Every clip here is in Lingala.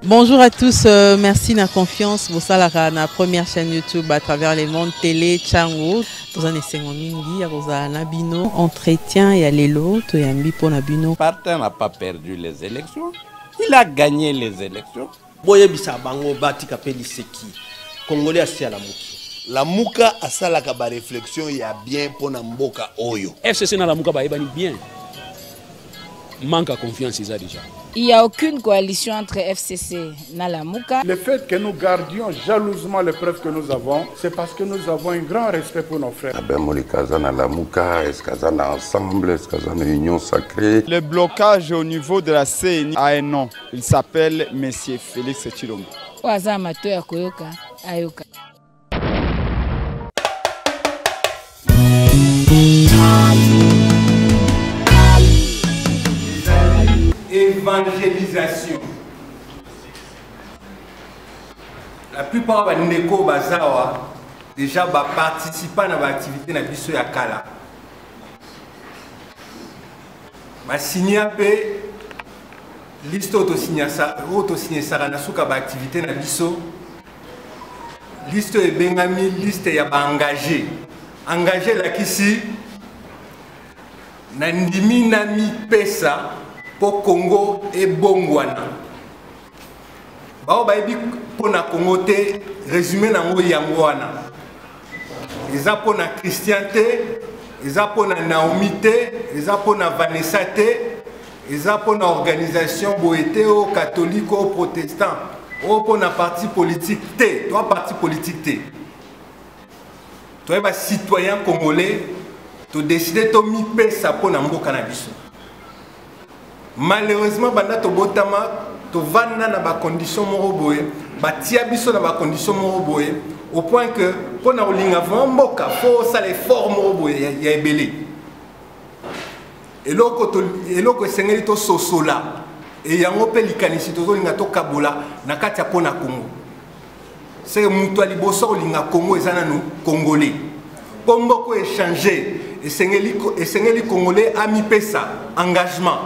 Bonjour à tous, merci de la confiance. Vous savez, la première chaîne YouTube à travers les mondes télé, Tchango. Dans un essai mingi, à Nabino, entretien et à l'élo, to yambi pour Nabino. Martin n'a pas perdu les élections, il a gagné les élections. Boye bisa bango bati kapeli seki. Congolais asi à la muki. La muka asala kaba réflexion ya bien pour mboka oyo. FCC na la muka ba ebani bien. Manque à confiance déjà. Il n'y a aucune coalition entre FCC et Nalamuka. Le fait que nous gardions jalousement les preuves que nous avons, c'est parce que nous avons un grand respect pour nos frères. Ensemble, union sacrée. Le blocage au niveau de la CNI a un nom. Il s'appelle Monsieur Félix Tshilombo. Évangélisation. La plupart des Ndeko Bazawa déjà participent à l'activité de biso ya kala. Ba signer pe liste auto signer ça na suka ba activité na biso. Liste e bengami liste ya ba engagé. Engagé la kisi na ndimi na mi pesa pour Congo et Bongwana. Bao baibi pour na Congo te résumé nango yangwana. Eza pour na Christian te, eza pour na Naomi te, eza pour na Vanessa te, eza pour na organisation boete au catholique au protestant, ou pour na parti politique te, toi parti politique te. Toi ba citoyen congolais, tu décides to mi pesa pour na mboka na biso. Malheureusement, banda to botama to vanda na ba condition moroboye, ba tia biso na ba condition moroboye au point que pour na olinga vamboka faut ça les formes moroboye ya ebele. Eloko sengeli to sosola et yango pe likanisi to linga to kabola na kati ya pona Congo. C'est muto liboso olinga Congo ezana no congolais. Pomboko échanger et sengeli congolais a mi pesa engagement.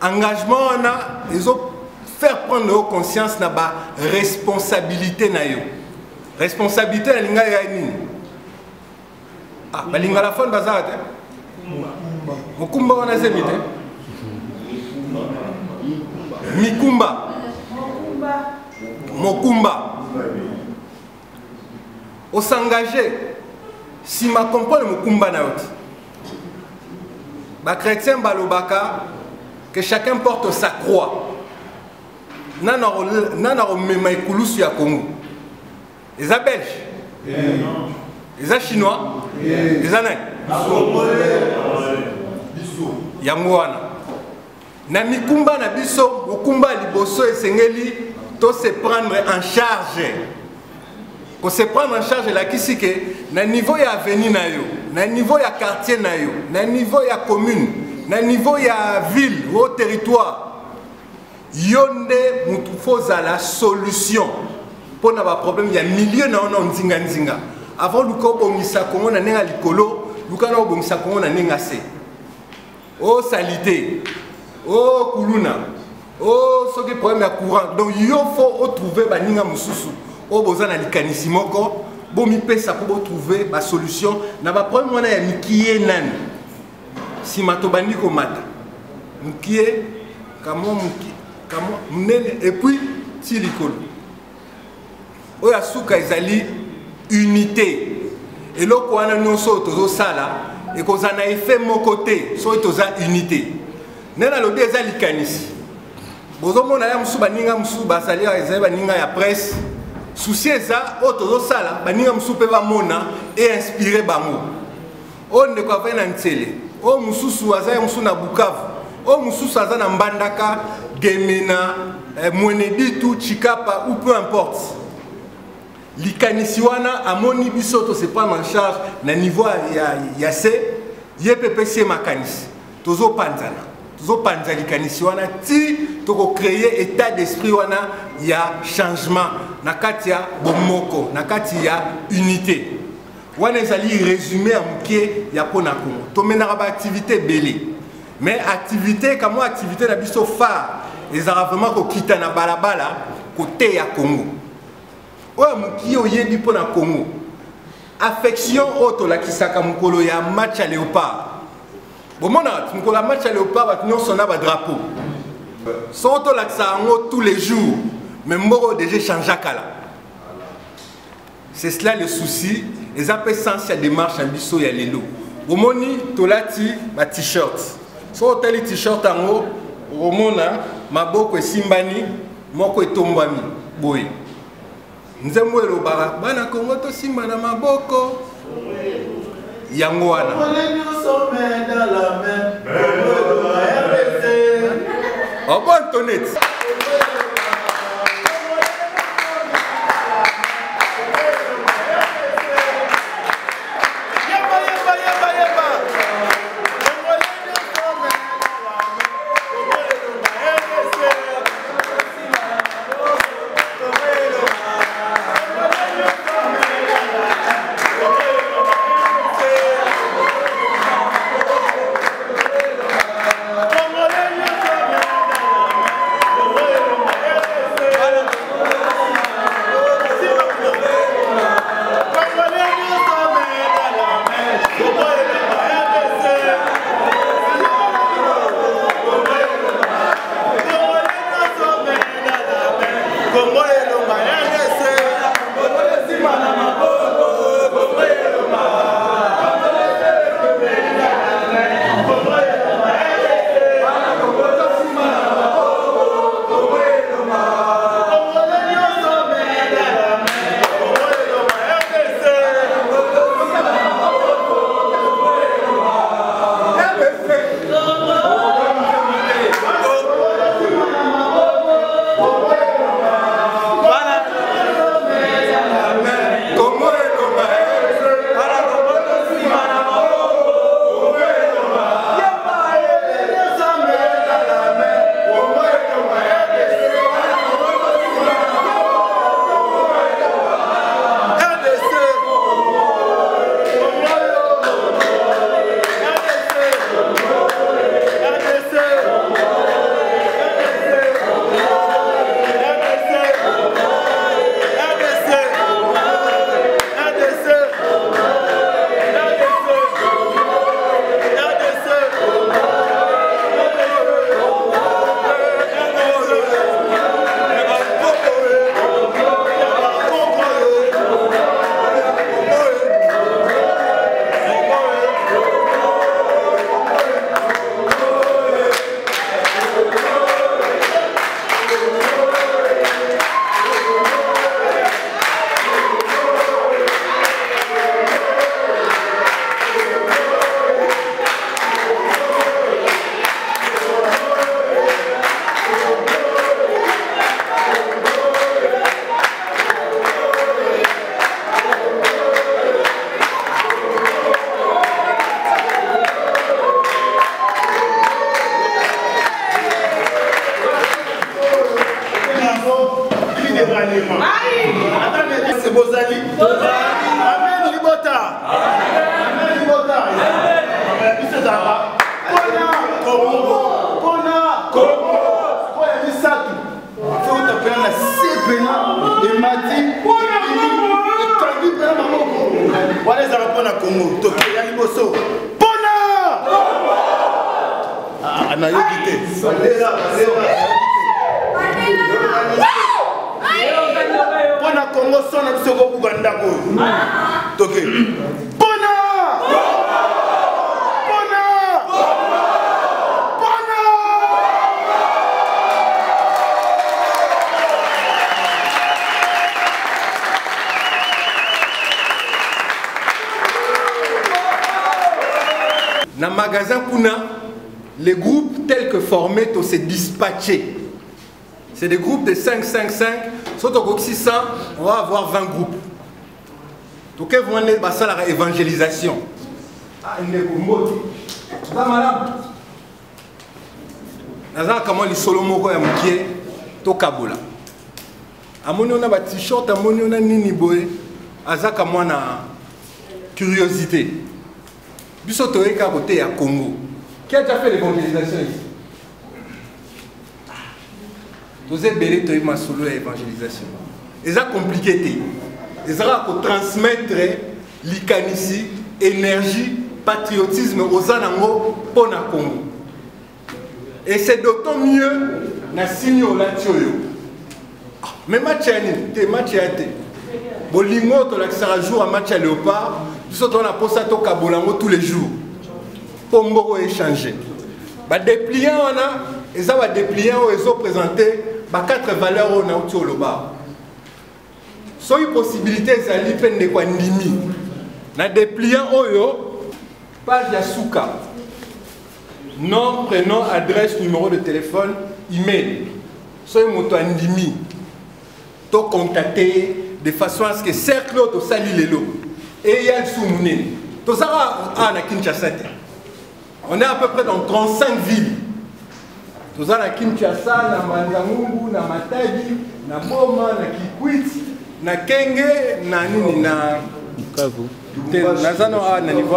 Engagement, ils ont faire prendre conscience de la responsabilité. Responsabilité, c'est ce ah, bah, la fin de bazar. Mukumba, on a zémité. Mikumba. Mokumba. On s'engager. Si ma comprend le Mukumba, ba chrétien balobaka. Que chacun porte sa croix. Nana mema ikulusu ya Congo. Les Belges, les Chinois, les Anglais. Yamwana. Na mikumba na biso, mukumba liboso esengeli to se prendre en charge. Pour se prendre en charge la kisike na niveau ya avenue na yo, na niveau ya quartier na yo, na niveau ya commune. Na niveau ya ville ou territoire yonde mutu foza la solution pour na ba problème ya milieu na on nzinga nzinga avant luko bongisa Congo na nenga likolo luka na bongisa Congo na nenga se o salité o kuluna o soki problème ya courant donc yo faut trouver ba ninga mususu o bozana likanisi moko bo mi pesa pour trouver ba solution na ba problème wana ya mikiye nani. Si matobandi ko mata mukie kamo munene et puis tilikolo oya suka ezali unité et loko wana nyonso tozo sala et kozana effet mon côté so toza unité nena lobi ezali kanisi bozo mona ya musu baninga musu basali ezali baninga ya presse souci eza o tozo sala baninga musu pe ba mona et inspirer bango on ne ko vena ntele. O mususu aza musu na Bukavu, o mususu aza na Mbandaka, Gemena, Mweneditu, Chikapa ou peu importe. Likanisi wana amoni biso to se prendre en charge na niveau ya se YPPC makanisi. Tozo panza likanisi wana ti to ko créer état d'esprit wana ya changement na kati ya bomoko, na kati ya unité. Wana ezali résumé à mukie ya pona Congo. To menaka ba activité belé. Mais activité comme activité na biso phare ezalaka vraiment kokita na balabala côté ya Congo oyo moki oyebi mpo na Congo affection oyo tolakisaka mokolo ya match ya léopard bomona mokolo ya match ya léopard bato nyonso na badrapeau so tolakisa yango tous les jours mais mboko déjà changeaka là. C'est cela le souci. Les appels-sens, il y a des marches en biseau, il y a les lots. Au moni, tolati ma t-shirt. So tali t-shirt en haut, au mona, ma boko est simbani, moko est tombami. Boy. Nzemwe lo bara, bana Congo to simbana ma boko. Yangwana. Oh bon Antoinette. Dans le magasin Kuna, les groupes tels que formés, se dispatchés. C'est des groupes de 5-5-5. Surtout que 600, on va avoir 20 groupes. Donc, ils vont aller à la évangélisation. Ah, il est beau. Tu vas malade. Comment les solomoko ya mukie to kabola. Amoni on a ba t-shirt, amoni on a nini boy. Azaka mwana curiosité. Biso toyeka côté ya Congo. Qui a déjà fait l'évangélisation ici? Tous les bébés qui ont solo évangélisation. Et ça compliqué. Et ça va transmettre l'icanissi, énergie, patriotisme aux anango pour le Congo. Et c'est d'autant mieux na signo la tioyo. Mais match te match te. Bolingo to la sera jour à match à Léopard, nous on a posé to kabolango tous les jours. Pour mboko échanger. Ba dépliant on a et ça va dépliant ils ont présenté ba 4 valeurs on a au loba. So une possibilité ça li peine de quoi ndimi. Na dépliant oyo page ya souka. Nom, prénom, adresse, numéro de téléphone, email. So une moto ndimi. To contacter de façon à ce que cercle to sali lelo et il y a le soumouné to ça na Kinshasa. On est à peu près dans 35 villes. To ça na Kinshasa, na Manzangungu, na Matadi, na Boma, na Kikwit, na Kenge, na nini na Bukavu. Na zano na niveau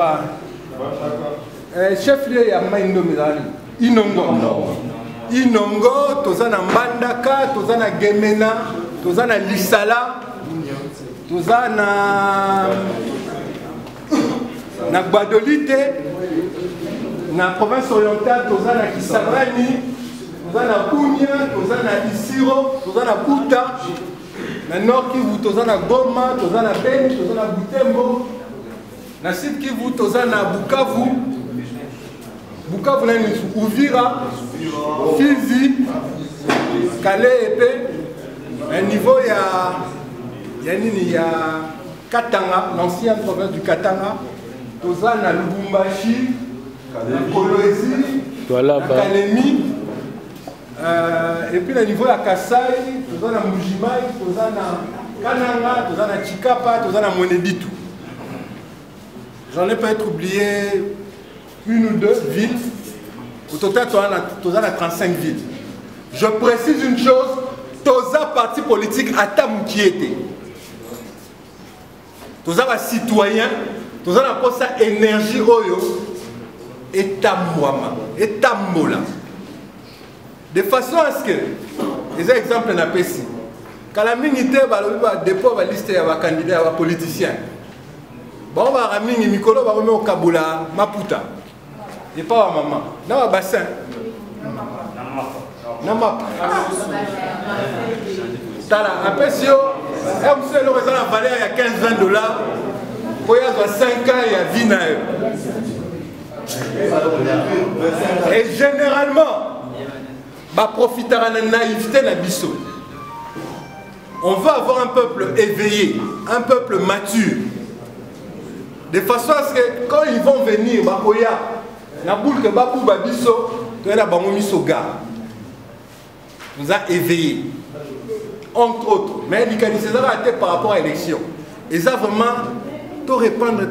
chef lieu ya Maindo Mizali Inongo. Inongo to ça na Mbandaka, to ça na Gemena, to ça na Lisala. Toza na Gbadolite, na province orientale, toza na Kisangani, toza na Bunia, toza na Isiro, toza na Buta, na Nord Kivu, toza na Goma, toza na Beni, toza na Butembo, na Sud Kivu, toza na Bukavu, Bukavu na Uvira, Fizi, Calais épée, un niveau il y a Katanga, l'ancienne province du Katanga, Toza na Lubumbashi, la Kolwezi, la Kalemi, et puis le niveau de Kasai, Toza na Mujimai, Toza na Kananga, Toza na Chikapa, Toza na Moneditu. J'en ai peut-être oublié une ou deux villes. Au total, Toza na 35 villes. Je précise une chose, Toza parti politique à Tamoukiété. Tous les citoyens, tous les énergie et tamouama, et tamola. De façon à ce que, les exemples n'a pas ici. Quand la minité va dépôt va lister à candidats, à politiciens. Bon, on va ramener Mikolo, va remettre au Kaboula, Maputa. Et pas à maman. Dans le bassin. Dans ma Tala, après si monsieur le résident la valeur il y a 15-20 $, pour y avoir 5 ans il y a 10 naïves. Et généralement, bah profitera de la naïveté na biso. On veut avoir un peuple éveillé, un peuple mature. De façon à ce que quand ils vont venir, bah koya, na boule que ba pou ba biso, to na ba mo miso ga. Nous a éveillés. Entre autres, mais l'Icanissi a été par rapport à l'élection. Et ça vraiment, tout répandre.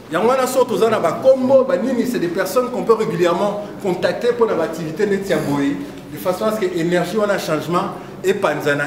Il y a un sorte aux ana combo, c'est des personnes qu'on peut régulièrement contacter pour notre activité de Tiaboé, de façon à ce que l'énergie a un changement et panzana.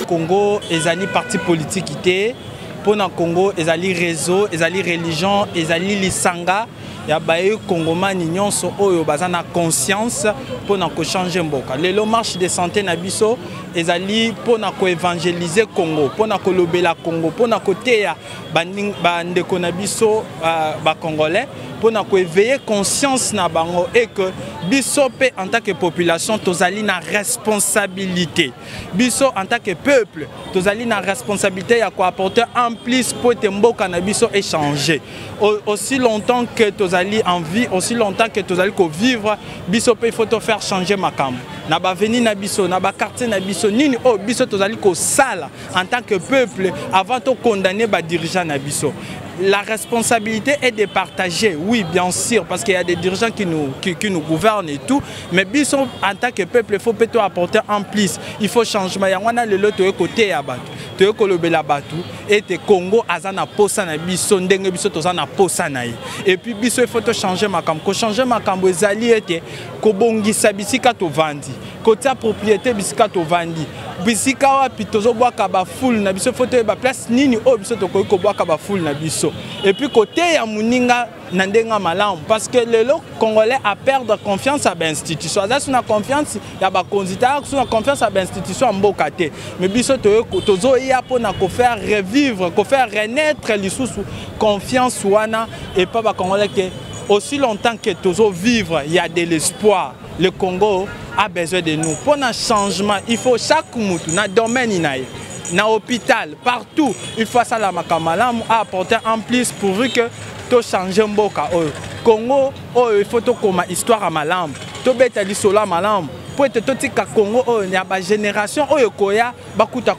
Congo, ezali parti politique ité. Pour le Congo, ezali réseau, ezali religion, ezali lisanga. Ya baye Congomani nyonso oyo bazana conscience pour na ko changer mboka. Lelo marche de santé na biso ezali pour na ko évangéliser Congo, pour na ko lobela Congo, pour na ko teya bandeko na biso ba congolais, pour na ko éveiller conscience na bango et que biso pe en tant que population tozali na responsabilité. Biso en tant que peuple tozali na responsabilité ya ko apporter en plus pour te mboka na biso échanger. Aussi longtemps que tozali en vie, aussi longtemps que tozali ko vivre, biso pe il faut te faire changer makam. Na ba veni na biso, na ba quartier na biso, nini o biso tozali ko sala en tant que peuple avant de condamner ba dirigeants na biso. La responsabilité est de partager, oui bien sûr, parce qu'il y a des dirigeants qui nous gouvernent et tout, mais biso en tant que peuple, il faut peut-être apporter en plus, il faut changement. Il y a le lot de côté à battre, de kolobela batu, et te Congo azana posa na biso, ndenge biso tozana posa na. Et puis biso il faut changer makam, ko changer makam ezali ete ko bongisa bisika to vandi, ko tia propriété bisika to vandi. Bisika wapi tozo boaka ba full na biso faut te ba place nini o biso to ko boaka ba full na biso. Et puis côté ya muninga nandenga malam parce que le Congolais a perdre confiance à l'institution. Ça c'est une confiance ya ba konzita, c'est une confiance à l'institution mboka te. Mais biso tozo ya pona ko faire revivre, ko faire renaître lisusu confiance wana et pas ba Congolais que aussi longtemps que tozo vivre, il y a de l'espoir. Le Congo a besoin de nous. Pour un changement, il faut chaque moutou, dans le domaine, dans l'hôpital, partout, il faut ça la makamalam apporter en plus pour que tu changes mboka. Congo, il faut que tu histoire à malam. Tu bête l'isola malam. Pour être tout ka Congo, il y a une génération où il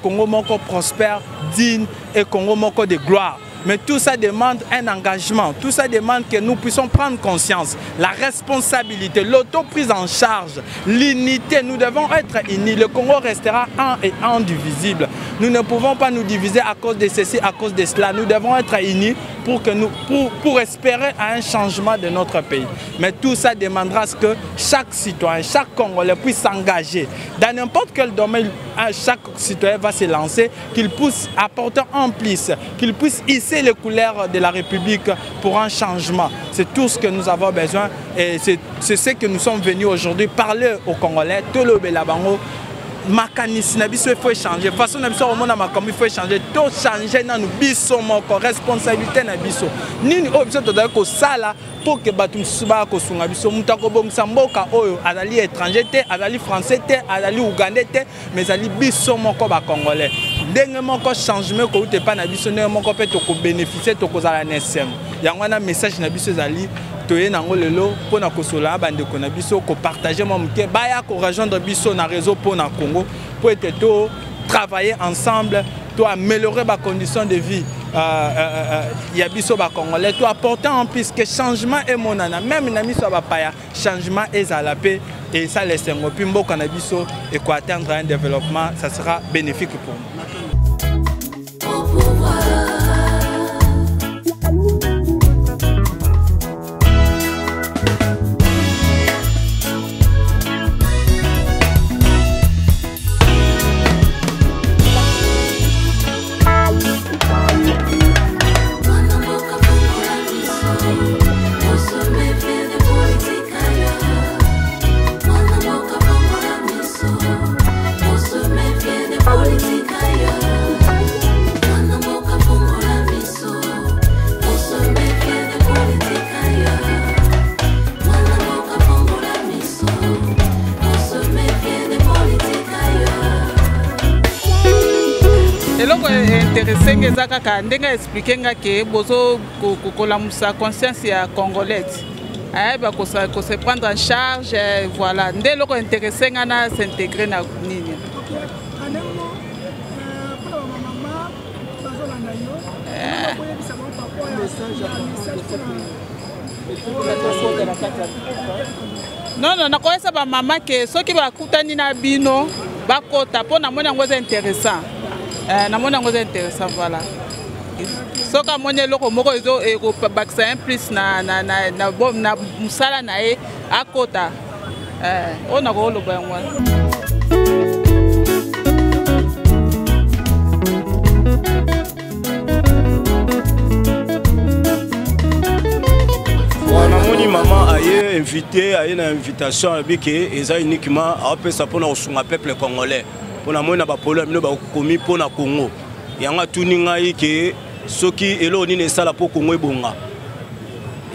Congo moko prospère, digne et Congo moko de gloire. Mais tout ça demande un engagement, tout ça demande que nous puissions prendre conscience, la responsabilité, l'autoprise en charge, l'unité. Nous devons être unis. Le Congo restera un et indivisible. Nous ne pouvons pas nous diviser à cause de ceci, à cause de cela. Nous devons être unis pour espérer à un changement de notre pays. Mais tout ça demandera que chaque citoyen, chaque Congolais puisse s'engager. Dans n'importe quel domaine, chaque citoyen va se lancer, qu'il puisse apporter en plus, qu'il puisse hisser les couleurs de la République pour un changement. C'est tout ce que nous avons besoin et c'est ce que nous sommes venus aujourd'hui parler aux Congolais. Tout le Bélabango, mécanisme, il faut changer. De toute façon, il faut changer. Tout changer dans nos responsabilité. Nous devons faire pour que les gens soient étrangers, français, ougandais, mais ils sont congolais. Dès que changement que pas na biso ne moko pe to ko bénéficier to ko za la NSM. Yangwana message na biso zali toye nango lelo pona ko sola bande ko na biso ko partager mon ke baya ko rejoindre biso na réseau pona Congo pour être to travailler ensemble, to améliorer ba conditions de vie. Ya biso ba congolais to apporter en plus que changement est monana même na biso ba paya changement est à la paix et ça laisse un puis mboka na biso et ko atteindre un développement ça sera bénéfique pour nous. Sommet fait des politiques ailleurs. eloko intéressé ngeza kaka ndenge expliquer nga ke bozo kolamusa conscience ya congolaise. Bah, qu'on se prendre en charge, voilà. Dès lors qu'on est intéressé à s'intégrer dans l'Union. Non, non, on ça ba maman que ceux qui va coûter na bino, ba kota pour na mona ngoza intéressant. Na mona ngoza intéressant, voilà. So ka mone loko moko ezo eko baksa plus na musala na e akota ona ko loba ngwa. Namoni maman aye invité aye na invitation abike eza uniquement apesa pona kosunga peuple congolais pona mona ba problème no ba komi pona Congo yanga tuninga yike soki elo nini esala po Congo ebonga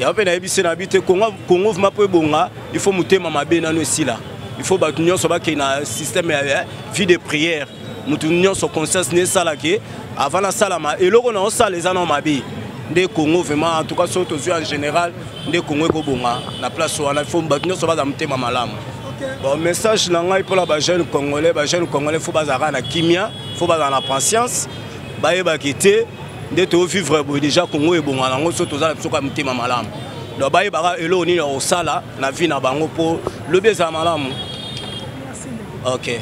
ya pe na ebise na bite Congo vma po ebonga il faut mutema mabe na no esila il faut ba nyonso ba ke na système ya vie de prière mutu nyonso conscience ne sala ke avant la salama eloko na osala eza na mabe de Congo vraiment en tout cas surtout en général de Congo ebonga na place wana il faut ba nyonso ba mutema malamu. Bon message na ngai pour la jeune congolais faut bazara na kimia faut bazara na patience baye bakite de vivre déjà Congo et bon alors surtout ça soka mtima malamu donc baye baka elo ni au sala na vie na bango pour le beza malamu. OK.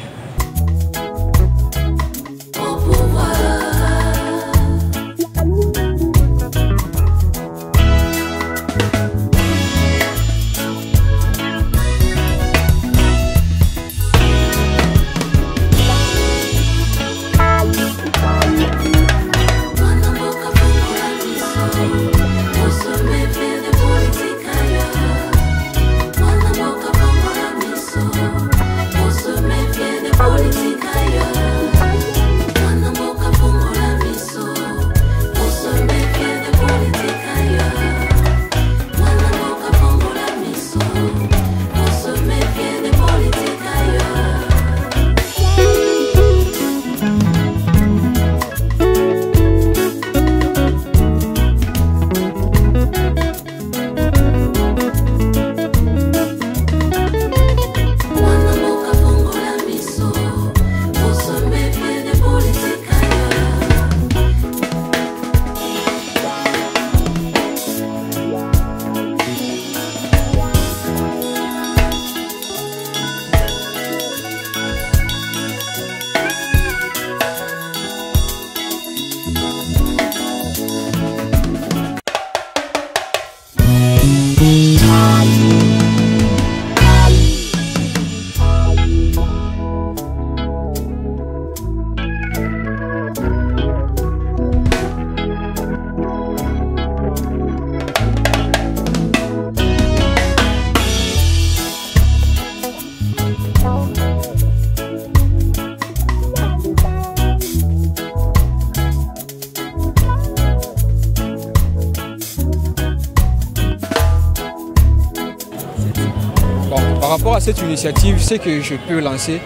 Par rapport à cette initiative, ce que je peux lancer,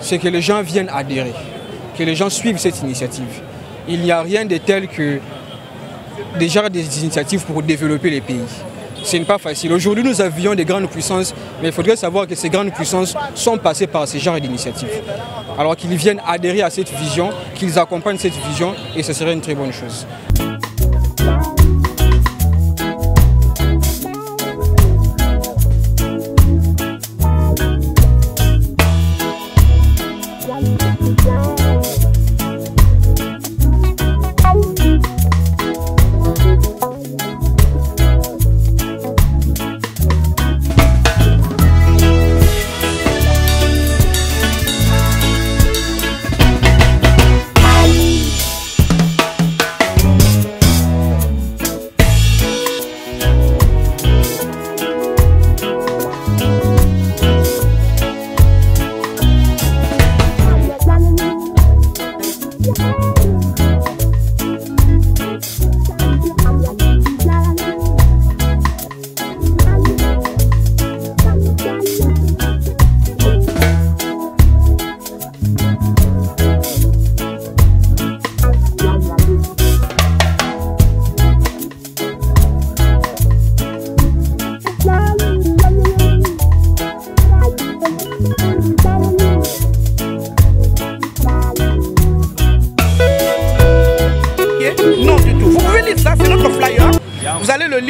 c'est que les gens viennent adhérer, que les gens suivent cette initiative. Il n'y a rien de tel que déjà des initiatives pour développer les pays. Ce n'est pas facile. Aujourd'hui, nous avions des grandes puissances, mais il faudrait savoir que ces grandes puissances sont passées par ce genre d'initiatives. Alors qu'ils viennent adhérer à cette vision, qu'ils accompagnent cette vision, et ce serait une très bonne chose.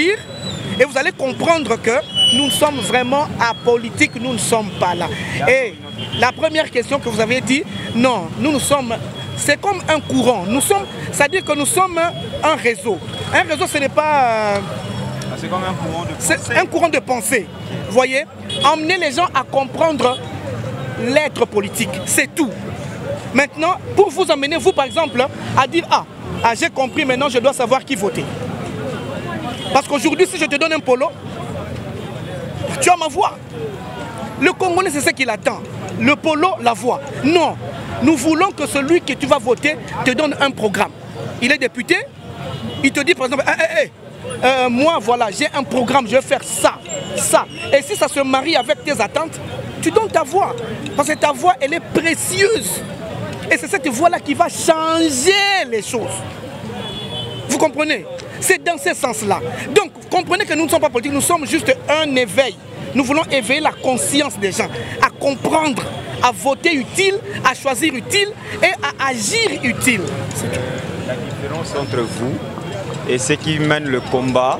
lire et vous allez comprendre que nous sommes vraiment apolitiques, nous ne sommes pas là. Et la première question que vous avez dit, non, nous sommes, c'est comme un courant. Nous sommes, c'est-à-dire que nous sommes un réseau. Un réseau, ce n'est pas... c'est comme un courant de pensée. C'est un courant de pensée. Vous voyez, emmener les gens à comprendre l'être politique, c'est tout. Maintenant, pour vous emmener, vous par exemple, à dire, ah j'ai compris, maintenant je dois savoir qui voter. Parce qu'aujourd'hui, si je te donne un polo, tu as ma voix. Le Congolais, c'est ce qu'il attend. Le polo, la voix. Non, nous voulons que celui que tu vas voter te donne un programme. Il est député, il te dit par exemple, moi voilà, j'ai un programme, je vais faire ça, ça. Et si ça se marie avec tes attentes, tu donnes ta voix. Parce que ta voix, elle est précieuse. Et c'est cette voix-là qui va changer les choses. Vous comprenez? C'est dans ce sens-là. Donc, comprenez que nous ne sommes pas politiques, nous sommes juste un éveil. Nous voulons éveiller la conscience des gens, à comprendre, à voter utile, à choisir utile et à agir utile. La différence entre vous et ceux qui mènent le combat,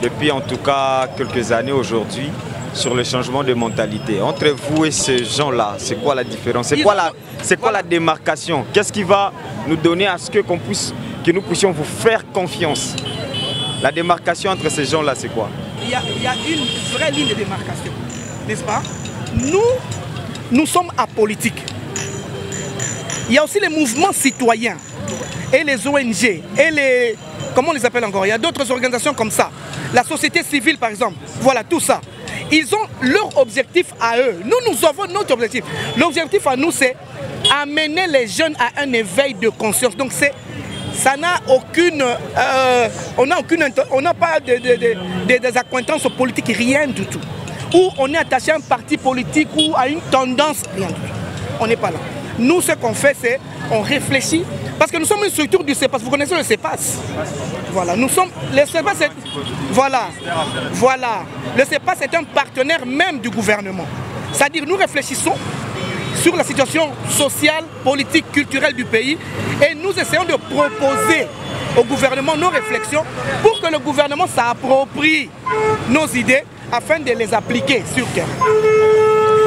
depuis en tout cas quelques années aujourd'hui, sur le changement de mentalité. Entre vous et ces gens-là, c'est quoi la différence? C'est quoi la démarcation? Qu'est-ce qui va nous donner à ce que nous puissions vous faire confiance? La démarcation entre ces gens-là, c'est quoi? Il y a une vraie ligne de démarcation, n'est-ce pas? Nous sommes apolitiques. Il y a aussi les mouvements citoyens et les ONG et les... Comment on les appelle encore? Il y a d'autres organisations comme ça. La société civile, par exemple. Voilà, tout ça. Ils ont leur objectif à eux. Nous avons notre objectif. L'objectif à nous, c'est amener les jeunes à un éveil de conscience. Donc, ça n'a aucune... on n'a pas des accointances politiques, rien du tout. Ou on est attaché à un parti politique ou à une tendance, rien du tout. On n'est pas là. Nous, ce qu'on fait, c'est on réfléchit. Parce que nous sommes une structure du CEPAS. Vous connaissez le CEPAS? Voilà, nous sommes... Le CEPAS, c'est... Voilà. Le CEPAS est un partenaire même du gouvernement. C'est-à-dire, nous réfléchissons sur la situation sociale, politique, culturelle du pays et nous essayons de proposer au gouvernement nos réflexions pour que le gouvernement s'approprie nos idées afin de les appliquer sur terre.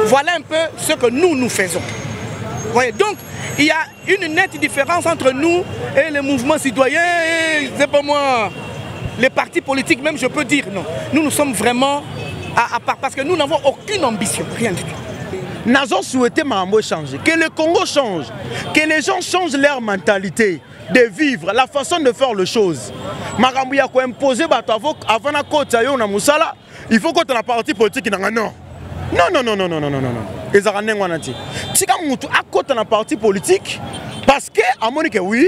Voilà un peu ce que nous faisons. Voyez, donc, il y a une nette différence entre nous et les mouvements citoyens et, c'est pas moi, les partis politiques même, je peux dire. Non, nous sommes vraiment à part parce que nous n'avons aucune ambition, rien du tout. Nous avons souhaité changer, que le Congo change, que les gens changent leur mentalité de vivre, la façon de faire les choses. Marambo ya ko imposer avant na kota yo na musala, il faut que la parti politique na non. Non. Ezara nengwana ti. Tika mutu akota na parti politique parce que amoni que oui,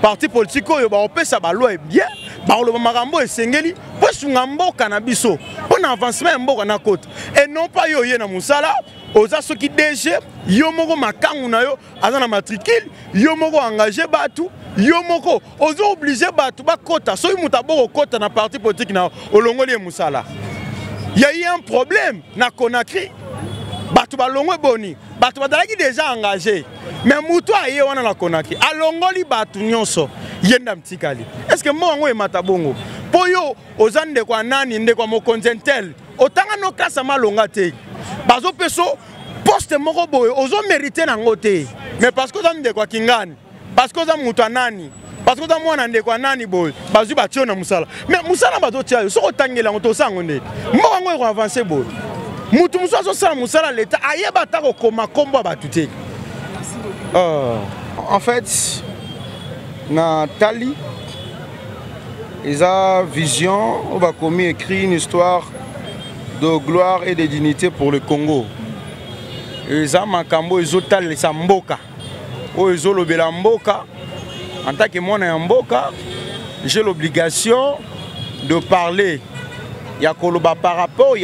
parti politique oyo ba opesa ba loi bien, ba lo marambo esengeli, po sunga mboka na biso, po na avancement mboka na kota. Et non pas yo ye na musala, oza soki DG, yo moko makangu na yo, aza na matricule, yo moko engagé batu, yo moko ozo obligé batu ba kota, soki muta boko kota na parti politique na olongoli musala. Il y a eu un problème na Conakry. Batu balongwe boni, batu badalaki déjà engagé. Mais mutu aye wana na Conakry. Alongoli batu nyonso yenda mtikali. Est-ce que mo ngo emata bongo? Poyo ozande kwa nani nde kwa mokonzentel. Otanga no kasa malonga te. Bazo peso poste moko boyo ozo mériter nango te. Mais parce que ozande kwa kingani. Parce que ozam mutu nani. Parce que moi nande kwa nani boy bazu batio na musala mais musala bazo tia so otangela ngoto sango nde moko ngo ko avancer boy mutu muso so musala l'état ayeba ta ko koma kombo batute. En fait na Tali isa vision on va commis écrit une histoire de gloire et de dignité pour le Congo. Isa makambo ezotali sa mboka o ezolobela mboka. En tant que moi, j'ai l'obligation de parler. Il y a par rapport à et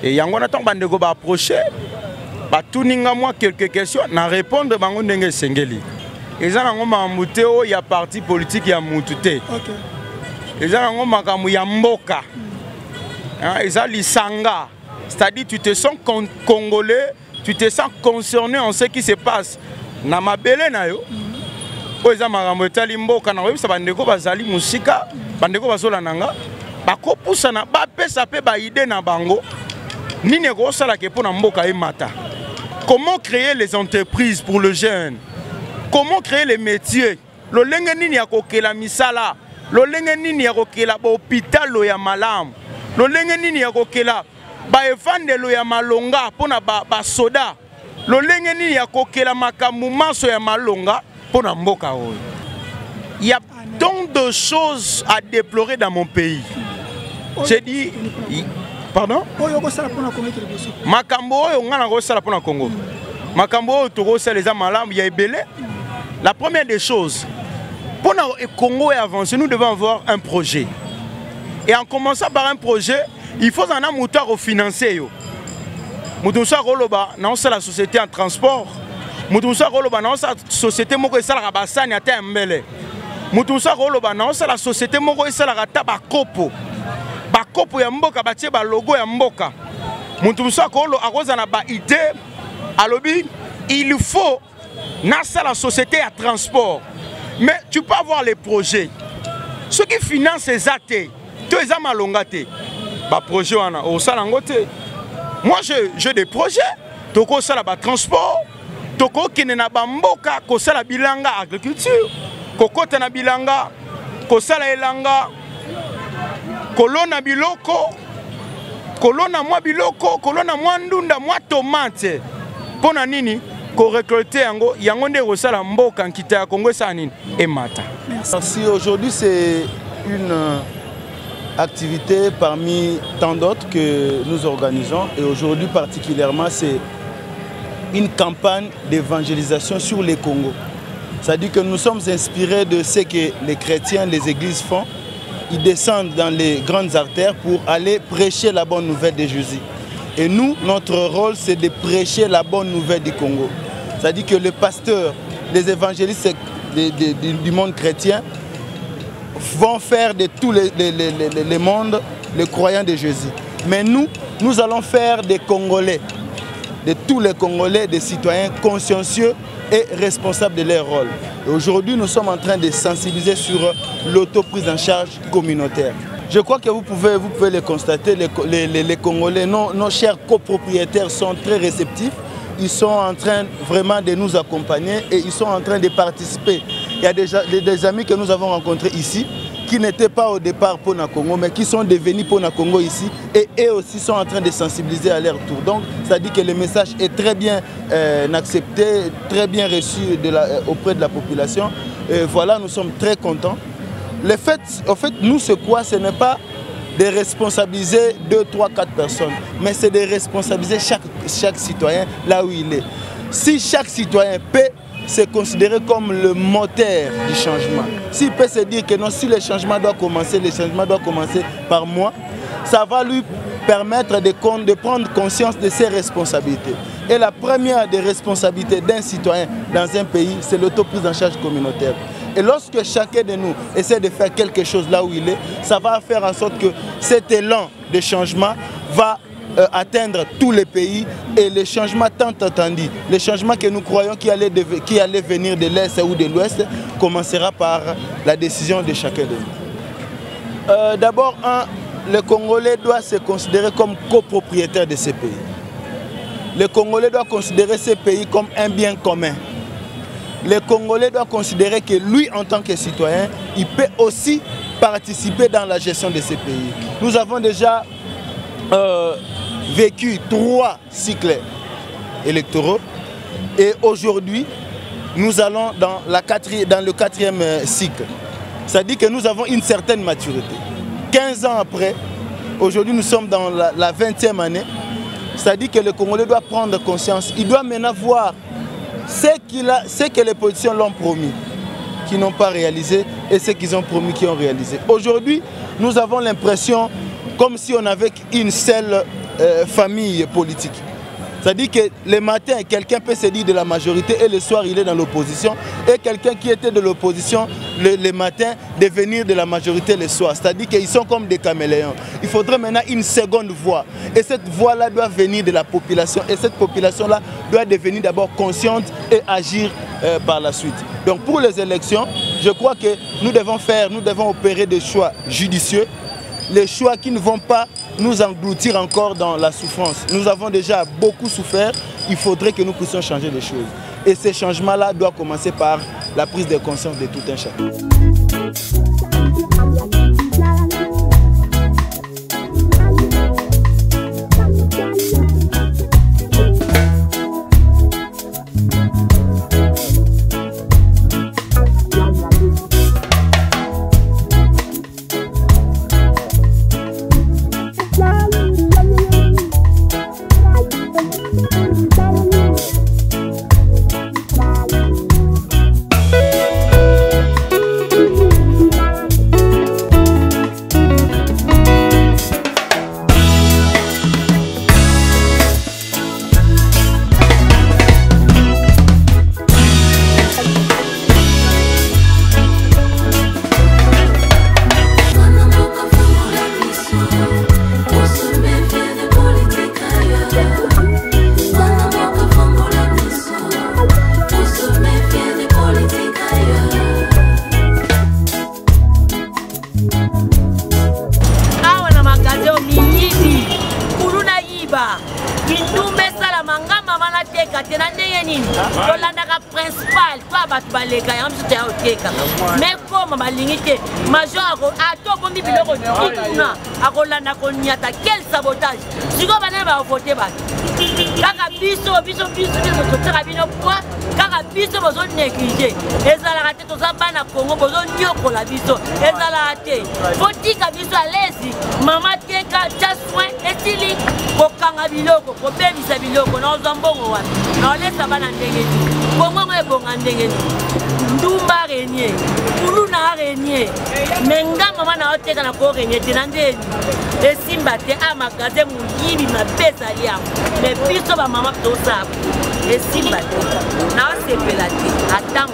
il y a un approché. Moi quelques questions, na répondre à Sengeli. Et il y a parti politique qui a moututé. Et il y a mboka. Il y a l'isanga. C'est-à-dire tu te sens congolais, tu te sens concerné en ce qui se passe. Na mabele na yo. oza makambo etali mboka na oyebisa bandeko bazali musika bandeko bazolananga bakopusana bapesa pe baide na bango nini ekosalaka mpona mboka emata. Comment créer les entreprises pour le jeune? Comment créer les métiers? Lolenge nini ya kokela misala, lolenge nini ya kokela ba hôpital ya malamu, lolenge nini ya kokela ba evandelo ya malonga pona ba soda, lolenge nini ya kokela makambo maso ya malonga pona mboka oyo. Il y a tant de choses à déplorer dans mon pays. J'ai dit pardon? Makambo oyo ngana ko sala pona Congo. Makambo oyo to ko sala les malamu ya ebele. La première des choses, pour le Congo avancer, nous devons avoir un projet. Et en commençant par un projet, il faut un mouton financier. Mouton dans la société en transport. Mouton dans la société qui est en Bassani à Mbele. Mouton dans la société qui est en Bakopo. Bakopo ya mboka batie ba logo ya mboka. Mouton dans la idée à lobby, il faut dans la société à transport. Mais tu peux avoir les projets. Ceux qui financent ces athées, tous les amalongate, projet au salangote. Moi j'ai des projets. Toko sala ba transport, toko kinena bamboka ko sala bilanga agriculture, kokota na bilanga, ko sala elanga, kolona biloko, kolona mwa biloko, kolona mwa ndunda, mwa tomate. Pona nini? Ko récolter yango nde kosala mboka nkita ya Congo sa nini emata. Merci. Aujourd'hui c'est une activité parmi tant d'autres que nous organisons et aujourd'hui particulièrement c'est une campagne d'évangélisation sur les Congo. C'est-à-dire que nous sommes inspirés de ce que les chrétiens, les églises font. Ils descendent dans les grandes artères pour aller prêcher la bonne nouvelle de Jésus. Et nous, notre rôle, c'est de prêcher la bonne nouvelle du Congo. C'est-à-dire que les pasteurs, les évangélistes du monde chrétien vont faire de tous les mondes les croyants de Jésus. Mais nous allons faire des Congolais, de tous les Congolais, des citoyens consciencieux et responsables de leur rôle. Et aujourd'hui, nous sommes en train de sensibiliser sur l'auto-prise en charge communautaire. Je crois que vous pouvez le constater, les Congolais, nos chers copropriétaires sont très réceptifs. Ils sont en train vraiment de nous accompagner et ils sont en train de participer. Il y a déjà des amis que nous avons rencontrés ici qui n'étaient pas au départ pour le Congo, mais qui sont devenus pour le Congo ici et eux aussi sont en train de sensibiliser à leur tour. Donc, ça dit que le message est très bien accepté, très bien reçu auprès de la population. Et voilà, nous sommes très contents. En fait, nous, c'est quoi? Ce n'est pas de responsabiliser 2, 3, 4 personnes, mais c'est de responsabiliser chaque citoyen là où il est. Si chaque citoyen peut se considérer comme le moteur du changement, s'il peut se dire que non, si le changement doit commencer par moi, ça va lui permettre de prendre conscience de ses responsabilités. Et la première des responsabilités d'un citoyen dans un pays, c'est l'autoprise en charge communautaire. Et lorsque chacun de nous essaie de faire quelque chose là où il est, ça va faire en sorte que cet élan de changement va atteindre tous les pays et les changements tant attendus, les changements que nous croyons qui allaient venir de l'Est ou de l'Ouest, commencera par la décision de chacun de nous. D'abord, le Congolais doit se considérer comme copropriétaire de ces pays. Le Congolais doit considérer ces pays comme un bien commun. Le Congolais doit considérer que lui, en tant que citoyen, il peut aussi participer dans la gestion de ces pays. Nous avons déjà vécu 3 cycles électoraux et aujourd'hui, nous allons dans le 4e cycle. C'est-à-dire que nous avons une certaine maturité. 15 ans après, aujourd'hui nous sommes dans la 20e année, c'est-à-dire que le Congolais doit prendre conscience, il doit maintenant voir ce que les politiciens l'ont promis, qui n'ont pas réalisé, et ce qu'ils ont promis, qui ont réalisé. Aujourd'hui, nous avons l'impression comme si on avait une seule famille politique. C'est-à-dire que le matin, quelqu'un peut se dire de la majorité et le soir, il est dans l'opposition. Et quelqu'un qui était de l'opposition le matin, devenir de la majorité le soir. C'est-à-dire qu'ils sont comme des caméléons. Il faudrait maintenant une seconde voix. Et cette voix-là doit venir de la population. Et cette population-là doit devenir d'abord consciente et agir par la suite. Donc pour les élections, je crois que nous devons opérer des choix judicieux. Les choix qui ne vont pas nous engloutir encore dans la souffrance. Nous avons déjà beaucoup souffert, il faudrait que nous puissions changer les choses. Et ces changements-là doivent commencer par la prise de conscience de tout un chacun. mais comme malingité major ato bombi biloko tikuna akolanda konyata quel sabotage siko bana ba voter ba kaka biso totaka bino kwa kaka biso bozo négliger ezala te toza bana Congo bozo nyokola biso ezala te fotika biso alezi mama teka just soin etili kokanga biloko kobebisa biloko na ozambongo wa na olesa bana ndenge bongo ebonga ndenge Ndumba renier, Kuluna renier, Menga maman na oteka na ko renier tenande et simba te a magasin muyibi na pesa liam mais biso ba maman to sa et simba te na se pelati attends.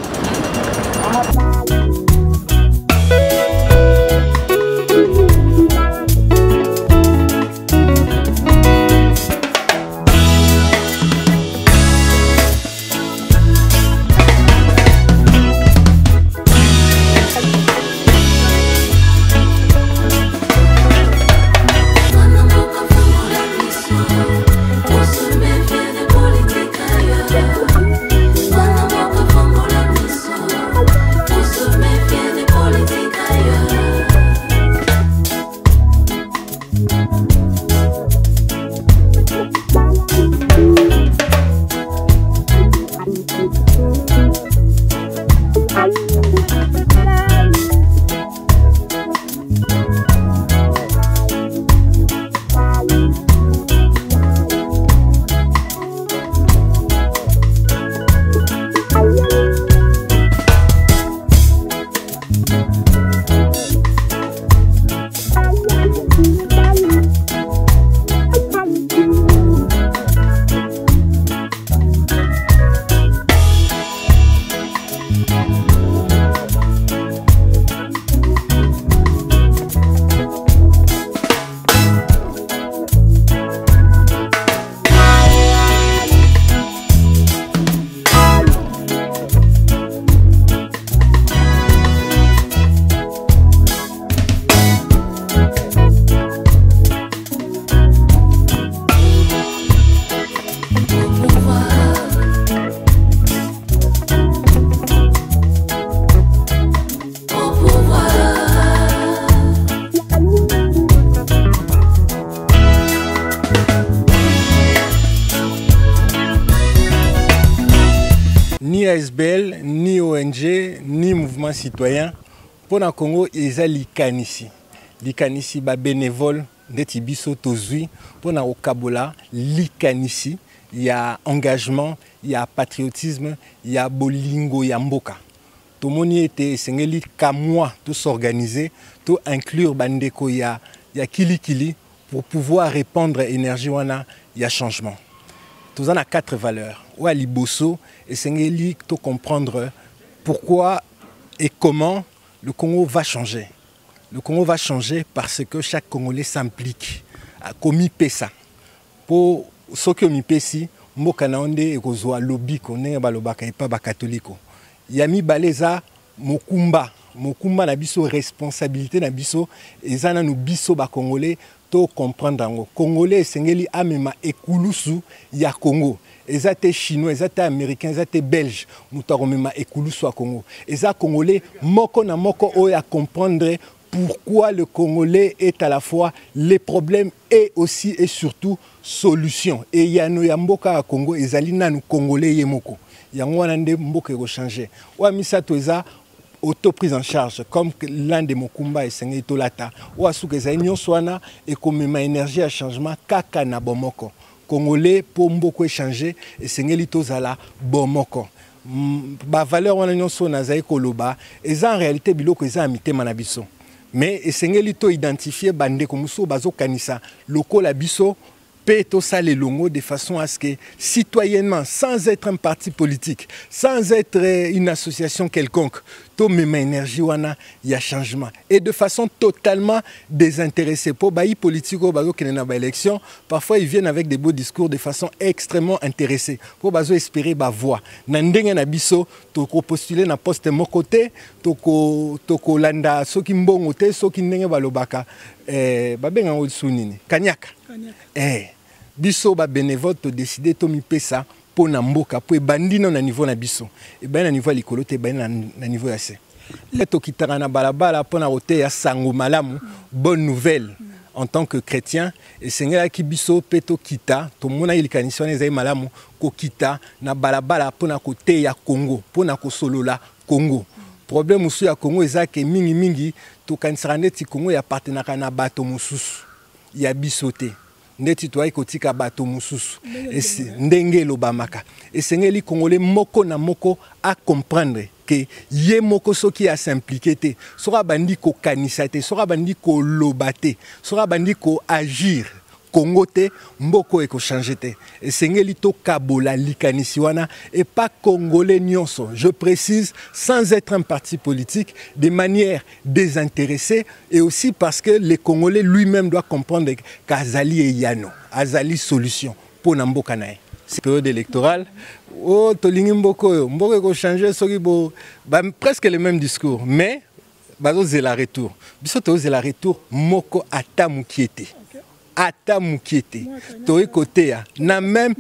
Ni ASBL, ni ONG, ni mouvement citoyen, pour le Congo, ils ont l'ikanisi. L'ikanisi, ba bénévole, d'être biso tozui, pour le Okabola, l'ikanisi, il y a engagement, il y a patriotisme, il y a bolingo, il y a mboka. Tout le monde était, c'est qu'à moi, tout s'organiser, tout inclure bandeko, il y a kili pour pouvoir répandre énergie, il y a changement. Tous en a 4 valeurs. Ou à Liboso, et c'est de comprendre pourquoi et comment le Congo va changer. Le Congo va changer parce que chaque Congolais s'implique. Comme il paie ça. Pour ceux qui ont paie ici, mboka na onde ekozwa lobby ko ndenge balobaka epa ba katoliko. Yami baleza mokumba na biso responsabilité na biso ezana no biso ba congolais to comprendre ngo. Congolais sengeli amema ekulusu ya Congo. Ezate chinois, ezate américain, ezate belge, muto mema ekulusu ya Congo. Eza congolais moko na moko oya comprendre pourquoi le Congolais est à la fois les problèmes et aussi et surtout solutions. Et il y a no mboka à Congo, ezali nanu Congolais yemoko. Yango wana nde mboka eko changer. Wa misato eza auto-prise en charge, comme l'un de Mokumba et Sengé Tolata. Wa suka eza nyonso wana ekomema énergie à changement kaka na bomoko. Congolais pour mboko échanger et Sengé tozala bomoko. Ba valeur wana nyonso na zaï koloba, eza en réalité biloko eza amité manabiso. Mais essengeli to identifier bande comme so bazo kanisa loko la biso pe to ça les longo de façon à ce que citoyennement, sans être un parti politique, sans être une association quelconque, to même énergie wana y a changement et de façon totalement désintéressée. Pour baï politique au bazo kena ba élection, parfois ils viennent avec des beaux discours de façon extrêmement intéressée. Pour bazo espérer ba voix. Na ndenge na biso to ko postuler na poste mo côté, to ko landa soki mbongo te soki ndenge balobaka ba benga o sunini. Kanyaka. Biso ba bénévole to décider to mi pesa pour na mboka pour bandino na niveau na biso et ben na niveau likolo te ben na niveau ya se leto kitara na balabala pour na rote ya sango malamu bonne nouvelle en tant que chrétien et sengela ki biso peto kita to mona ilikanisione ezai malamu ko kita na balabala pour na côté ya Congo pour na ko solola Congo problème musu ya Congo ezake mingi to kanisara neti Congo ya partenaka na bato mususu ya bisote ndeti toai kotika bato mususu ndenge lobamaka esengeli congolais moko na moko a comprendre que ye moko soki a s'impliquer te sera bandi ko kanisa te sera bandi ko lobate sera bandi ko agir Congo te mboko eko changer te esengeli to kabola likanisi wana et pas congolais nyonso je précise sans être un parti politique de manière désintéressée et aussi parce que le Congolais lui-même doit comprendre qu'azali et yano azali solution pour mboka nae. C'est période électorale oh tolingi mboko eko changer soki bo presque le même discours mais bazo zela retour biso to zela retour moko ata mukiete ata mukiete to côté na même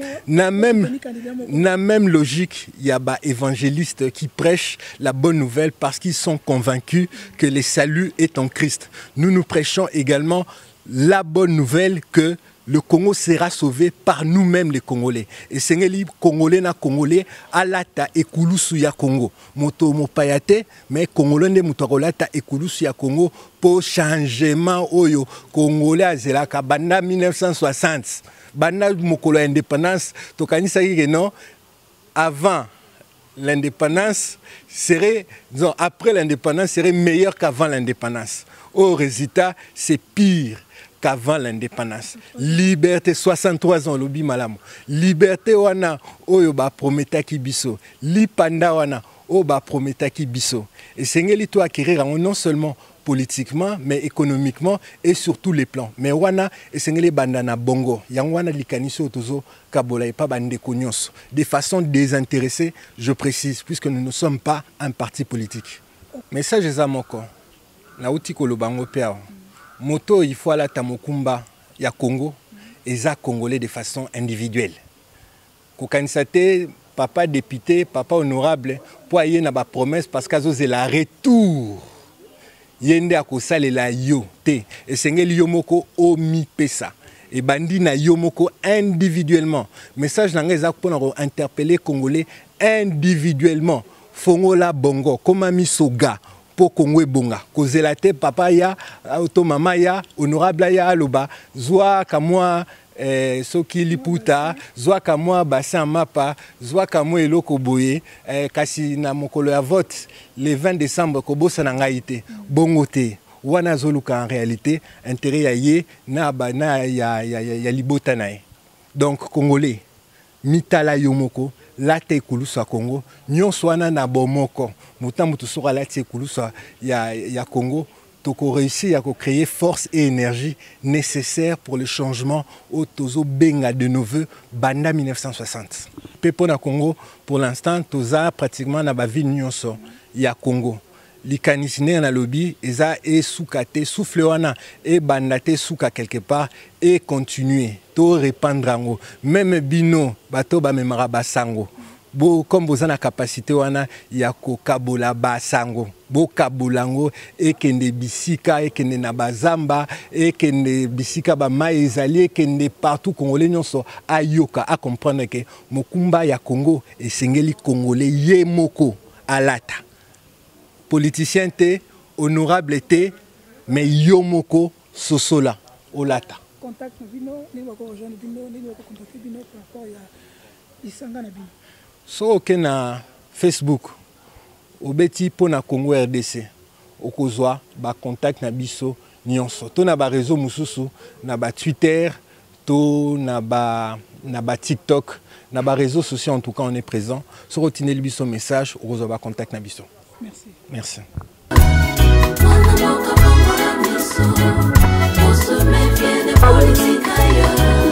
logique il y a ba évangélistes qui prêchent la bonne nouvelle parce qu'ils sont convaincus que le salut est en Christ. Nous prêchons également la bonne nouvelle que le Congo sera sauvé par nous-mêmes les Congolais. Et c'est les Congolais na Congolais alata ekulusu ya Congo. Moto mopayate mais Congolais ne mutokolata ekulusu ya Congo pour changement oyo Congolais azelaka banda 1960. Banda mokolo indépendance tokanisa ki non avant l'indépendance serait disons après l'indépendance serait meilleur qu'avant l'indépendance. Au résultat, c'est pire qu'avant l'indépendance. Liberté 63 ans lobi malamu. Liberté wana oyo ba prometaki biso. Lipanda wana o ba prometaki biso. Et sengeli to acquérir non seulement politiquement mais économiquement et sur tous les plans. Mais wana esengeli bandana bongo. Yang wana likaniso tozo kabola et pas bande konyos. De façon désintéressée, je précise puisque nous ne sommes pas un parti politique. Message ezamoko. Na uti kolobango pea. Moto il faut la tamokumba ya Congo eza congolais de façon individuelle. Kokanisate papa député, papa honorable pour aller na ba promesse parce qu'azo c'est la retour. Yende akosale la yo te esengeli yomoko omi pesa et bandi na yomoko individuellement. Message nanga eza pona ko interpeller congolais individuellement. Fongola bongo koma misoga pour Congo bonga kozela te papa ya auto mama ya honorable ya aloba zwa kamwa soki liputa zwa kamwa bassin mapa zwa kamwa eloko boye kasi na mokolo ya vote le 20 décembre kobosa na ngai te bongo te wana zoluka en réalité intérêt ya ye na bana ya libota nae. Donc congolais mitala yomoko lata ekulusu ya Congo nyonso wana na bomoko mutambu tusoka lata ekulusu ya Congo toko réussir à créer force et énergie nécessaires pour le changement au tozo benga de nos voeux banda 1960 pepo na Congo pour l'instant toza pratiquement na ba ville nyonso ya Congo likanisi na lobby eza e soukate souffle wana e bandate souka quelque part et continuer to répandre ango même bino bato ba memara basango bo comme boza na capacité wana ya ko kabola basango bo kabolango e kende bisika e kende na bazamba e kende bisika ba mai ezali e kende partout congolais nyonso ayoka a comprendre que mokumba ya Congo esengeli congolais ye moko alata politicien te, honorable te, mais yomoko sosola olata. Contact bino, ni wako rejoindre bino, ni wako contacter bino par rapport à Isanga na bino. So ke na Facebook, obeti po na Congo RDC, okozwa ba contact na biso nyonso. To na ba réseau mususu, na ba Twitter, to na ba TikTok, na ba réseaux sociaux en tout cas on est présent. So retenez biso message, okozwa ba contact na biso. Merci. Merci. On se méfie des politiques ailleurs.